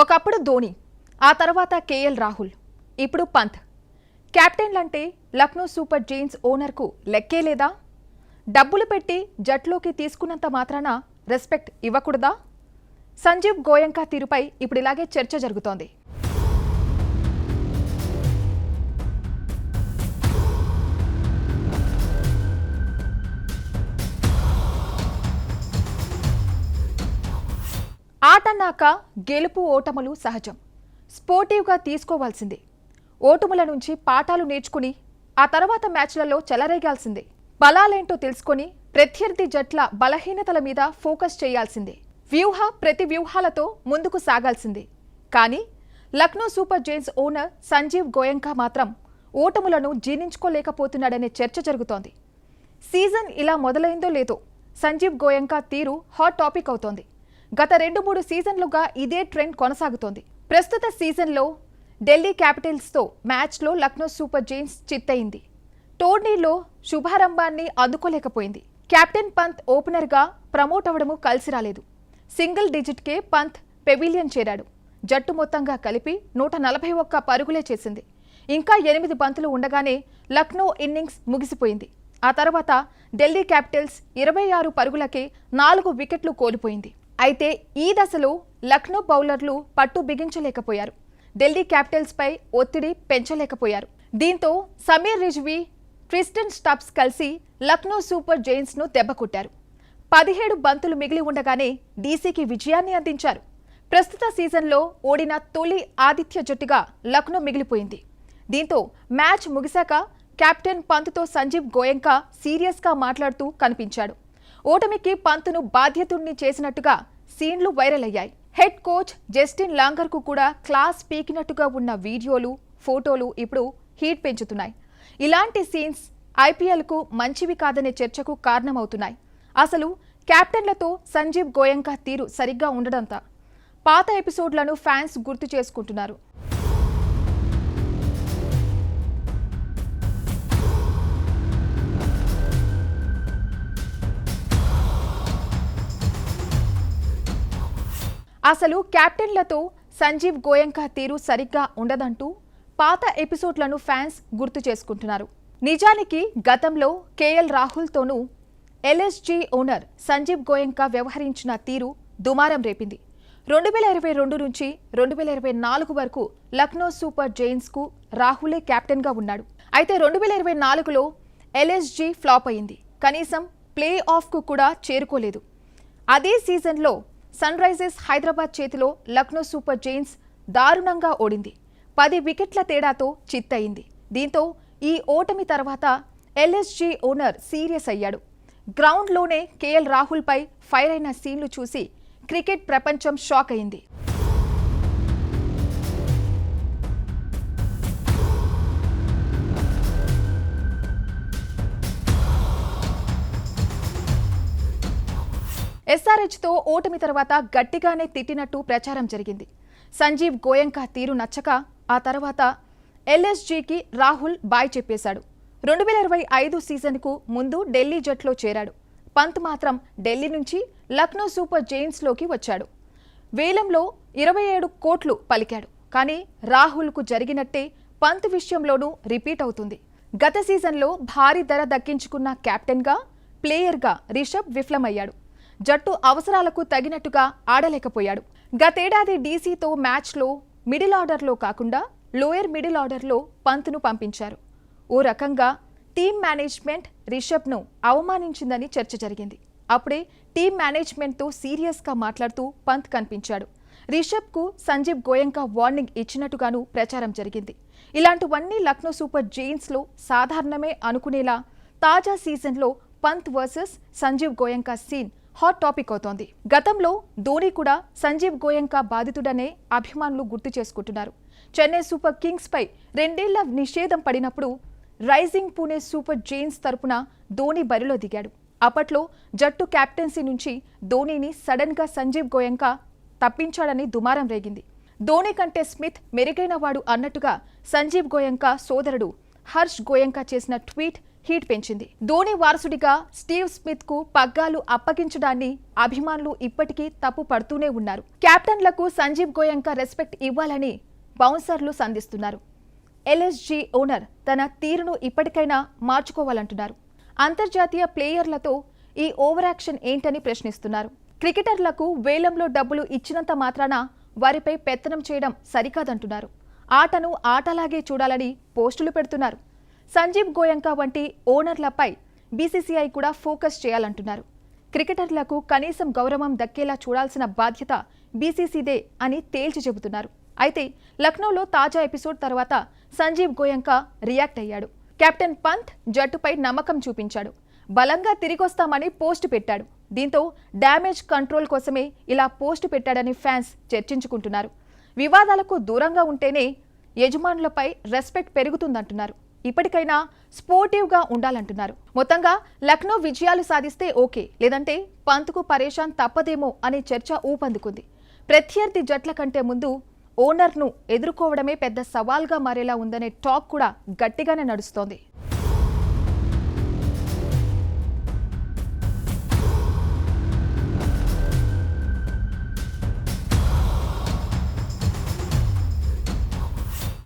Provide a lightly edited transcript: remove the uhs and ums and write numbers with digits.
ఒకప్పుడు ధోని, ఆ తర్వాత కేఎల్ రాహుల్, ఇప్పుడు పంత్. కెప్టెన్లంటే లక్నో సూపర్ జైంట్స్ ఓనర్కు లెక్కే లేదా? డబ్బులు పెట్టి జట్లోకి తీసుకున్నంత మాత్రాన రెస్పెక్ట్ ఇవ్వకూడదా? సంజీవ్ గోయంకా తీరుపై ఇప్పుడు ఇలాగే చర్చ జరుగుతోంది. ఆటన్నాక గెలుపు ఓటములు సహజం, స్పోర్టివ్గా తీసుకోవాల్సిందే. ఓటముల నుంచి పాఠాలు నేర్చుకుని ఆ తర్వాత మ్యాచ్లలో చెలరేగాల్సిందే. బలాలేంటో తెలుసుకొని ప్రత్యర్థి జట్ల బలహీనతల మీద ఫోకస్ చేయాల్సిందే. ప్రతి వ్యూహాలతో ముందుకు సాగాల్సిందే. కానీ Lucknow super giants owner Sanjiv Goenka మాత్రం ఓటములను జీర్ణించుకోలేకపోతున్నాడనే చర్చ జరుగుతోంది. సీజన్ ఇలా మొదలైందో లేదో సంజీవ్ గోయంకా తీరు హాట్ టాపిక్ అవుతోంది. గత 2-3 సీజన్లుగా ఇదే ట్రెండ్ కొనసాగుతోంది. ప్రస్తుత సీజన్లో ఢిల్లీ క్యాపిటల్స్తో మ్యాచ్లో లక్నో సూపర్ జైంట్స్ చిత్తయింది. టోర్నీలో శుభారంభాన్ని అందుకోలేకపోయింది. కెప్టెన్ పంత్ ఓపెనర్గా ప్రమోట్ అవడము కలిసి రాలేదు. సింగిల్ డిజిట్కే పంత్ పెవిలియన్ చేరాడు. జట్టు మొత్తంగా కలిపి 141 పరుగులే చేసింది. ఇంకా 8 బంతులు ఉండగానే లక్నో ఇన్నింగ్స్ ముగిసిపోయింది. ఆ తర్వాత ఢిల్లీ క్యాపిటల్స్ 26 పరుగులకే 4 వికెట్లు కోల్పోయింది. అయితే ఈ దశలో లక్నో బౌలర్లు పట్టు బిగించలేకపోయారు. ఢిల్లీ క్యాపిటల్స్పై ఒత్తిడి పెంచలేకపోయారు. దీంతో సమీర్ రిజ్వీ, ట్రిస్టన్ స్టబ్స్ కలిసి లక్నో సూపర్ జైంట్స్ను దెబ్బకొట్టారు. 17 బంతులు మిగిలి ఉండగానే డీసీకి విజయాన్ని అందించారు. ప్రస్తుత సీజన్లో ఓడిన తొలి ఆతిథ్య జట్టుగా లక్నో మిగిలిపోయింది. దీంతో మ్యాచ్ ముగిశాక కెప్టెన్ పంత్తో సంజీవ్ గోయంకా సీరియస్గా మాట్లాడుతూ కనిపించాడు. ఓటమికి పంత్ను బాధ్యతుణ్ణి చేసినట్టుగా సీన్లు వైరల్ అయ్యాయి. హెడ్ కోచ్ జస్టిన్ లాంగర్కు కూడా క్లాస్ పీకినట్టుగా ఉన్న వీడియోలు, ఫోటోలు ఇప్పుడు హీట్ పెంచుతున్నాయి. ఇలాంటి సీన్స్ ఐపీఎల్కు మంచివి కాదనే చర్చకు కారణమవుతున్నాయి. అసలు కెప్టెన్లతో సంజీవ్ గోయంకా తీరు సరిగ్గా ఉండడంతా పాత ఎపిసోడ్లను ఫ్యాన్స్ గుర్తు చేసుకుంటున్నారు. అసలు కెప్టెన్లతో సంజీవ్ గోయంకా తీరు సరిగ్గా ఉండదంటూ పాత ఎపిసోడ్లను ఫ్యాన్స్ గుర్తు చేసుకుంటున్నారు. నిజానికి గతంలో కేఎల్ రాహుల్తోనూ ఎల్ఎస్జీ ఓనర్ సంజీవ్ గోయంకా వ్యవహరించిన తీరు దుమారం రేపింది. 2022 నుంచి 2024 వరకు లక్నో సూపర్ జైంట్స్కు రాహులే కెప్టెన్గా ఉన్నాడు. అయితే 2024లో ఎల్ఎస్జీ ఫ్లాప్ అయింది. కనీసం ప్లే ఆఫ్కు కూడా చేరుకోలేదు. అదే సీజన్లో సన్ రైజర్స్ హైదరాబాద్ చేతిలో లక్నో సూపర్ జైంట్స్ దారుణంగా ఓడింది. 10 వికెట్ల తేడాతో చిత్తయింది. దీంతో ఈ ఓటమి తర్వాత ఎల్ఎస్జీ ఓనర్ సీరియస్ అయ్యాడు. గ్రౌండ్లోనే కేఎల్ రాహుల్పై ఫైర్ అయిన సీన్లు చూసి క్రికెట్ ప్రపంచం షాక్ అయింది. ఎస్ఆర్హెచ్తో ఓటమి తర్వాత గట్టిగానే తిట్టినట్టు ప్రచారం జరిగింది. సంజీవ్ గోయంకా తీరు నచ్చక ఆ తర్వాత ఎల్ఎస్జీకి రాహుల్ బాయ్ చెప్పేశాడు. 2025 సీజన్కు ముందు ఢిల్లీ జట్లో చేరాడు. పంత్ మాత్రం ఢిల్లీ నుంచి లక్నో సూపర్ జైంట్స్లోకి వచ్చాడు. వేలంలో 27 కోట్లు పలికాడు. కానీ రాహుల్కు జరిగినట్టే పంత్ విషయంలోనూ రిపీట్ అవుతుంది. గత సీజన్లో భారీ ధర దక్కించుకున్న కెప్టెన్గా, ప్లేయర్గా రిషబ్ విఫలమయ్యాడు. జట్టు అవసరాలకు తగినట్టుగా ఆడలేకపోయాడు. గతేడాది డీసీతో మ్యాచ్లో మిడిల్ ఆర్డర్లో కాకుండా లోయర్ మిడిల్ ఆర్డర్లో పంత్ను పంపించారు. ఓ రకంగా టీమ్ మేనేజ్మెంట్ రిషబ్ను అవమానించిందని చర్చ జరిగింది. అప్పుడే టీమ్ మేనేజ్మెంట్తో సీరియస్గా మాట్లాడుతూ పంత్ కనిపించాడు. రిషబ్కు సంజీవ్ గోయంకా వార్నింగ్ ఇచ్చినట్టుగాను ప్రచారం జరిగింది. ఇలాంటివన్నీ లక్నో సూపర్ జైంట్స్లో సాధారణమే అనుకునేలా తాజా సీజన్లో Pant versus Sanjiv Goenka scene hot topic అవుతోంది. గతంలో ధోని కూడా సంజీవ్ గోయంకా బాధితుడనే అభిమానులు గుర్తు చేసుకుంటున్నారు. చెన్నై సూపర్ కింగ్స్ పై 2 ఏళ్ల నిషేధం పడినప్పుడు రైజింగ్ పూణే సూపర్ జైంట్స్ తరపున ధోని బరిలో దిగాడు. అప్పట్లో జట్టు కెప్టెన్సీ నుంచి ధోనిని సడన్ గా సంజీవ్ గోయంకా తప్పించాడని దుమారం రేగింది. ధోని కంటే స్మిత్ మెరుగైన వాడు అన్నట్టుగా సంజీవ్ గోయంకా సోదరుడు హర్ష్ గోయంకా చేసిన ట్వీట్ హీట్ పెంచింది. ధోని వారసుడిగా స్టీవ్ స్మిత్ కు పగ్గాలు అప్పగించడాన్ని అభిమానులు ఇప్పటికీ తప్పు పడుతూనే ఉన్నారు. కెప్టెన్లకు సంజీవ్ గోయంక రెస్పెక్ట్ ఇవ్వాలని బౌన్సర్లు సంధిస్తున్నారు. ఎల్ఎస్జీ ఓనర్ తన తీరును ఇప్పటికైనా మార్చుకోవాలంటున్నారు. అంతర్జాతీయ ప్లేయర్లతో ఈ ఓవర్ యాక్షన్ ఏంటని ప్రశ్నిస్తున్నారు. క్రికెటర్లకు వేలంలో డబ్బులు ఇచ్చినంత మాత్రాన వారిపై పెత్తనం చేయడం సరికాదంటున్నారు. ఆటను ఆటలాగే చూడాలని పోస్టులు పెడుతున్నారు. సంజీవ్ గోయంక వంటి ఓనర్లపై బీసీసీఐ కూడా ఫోకస్ చేయాలంటున్నారు. క్రికెటర్లకు కనీసం గౌరవం దక్కేలా చూడాల్సిన బాధ్యత బీసీసీదే అని తేల్చి చెబుతున్నారు. అయితే లక్నోలో తాజా ఎపిసోడ్ తర్వాత సంజీవ్ గోయంక రియాక్ట్ అయ్యాడు. కెప్టెన్ పంత్ జట్టుపై నమ్మకం చూపించాడు. బలంగా తిరిగొస్తామని పోస్ట్ పెట్టాడు. దీంతో డ్యామేజ్ కంట్రోల్ కోసమే ఇలా పోస్ట్ పెట్టాడని ఫ్యాన్స్ చర్చించుకుంటున్నారు. వివాదాలకు దూరంగా ఉంటేనే యజమానులపై రెస్పెక్ట్ పెరుగుతుందంటున్నారు. ఇప్పటికైనా స్పోర్టివ్గా ఉండాలంటున్నారు. మొత్తంగా లక్నో విజయాలు సాధిస్తే ఓకే, లేదంటే పంత్కు పరేషాన్ తప్పదేమో అనే చర్చ ఊపందుకుంది. ప్రత్యర్థి జట్ల కంటే ముందు ఓనర్ను ఎదుర్కోవడమే పెద్ద సవాల్గా మారేలా ఉందనే టాక్ కూడా గట్టిగానే నడుస్తోంది.